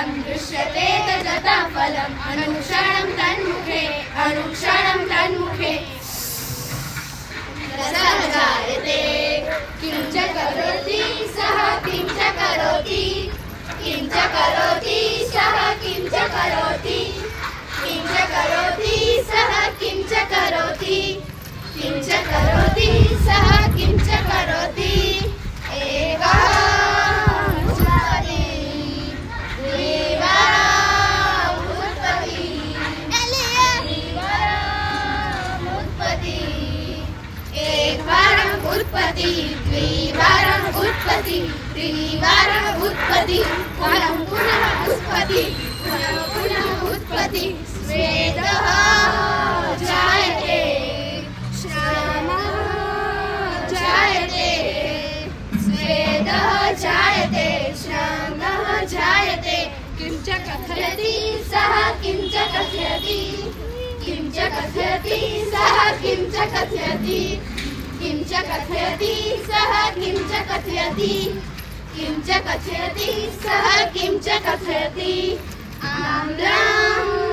फलं दृश्यते तथा फलम् अनुक्षणं तन्मुखे रसः जायते किंच करोति सः किंच करोति सः किंच करोति सः किंच करोति सः किंच करोति एकः उत्पत्ति द्विवारम् उत्पत्ति एकवारम् उत्पत्ति द्विवारम् उत्पत्ति त्रिवारम् उत्पत्ति पुनः उत्पत्ति पुनः उत्पत्ति स्वेदः जायते श्यामः जायते स्वेदः जायते श्यामः जायते किंच कथयति सः किंच कथयति सः किंच कथयति सः किंच कथयति सः किंच कथयति आम्रम्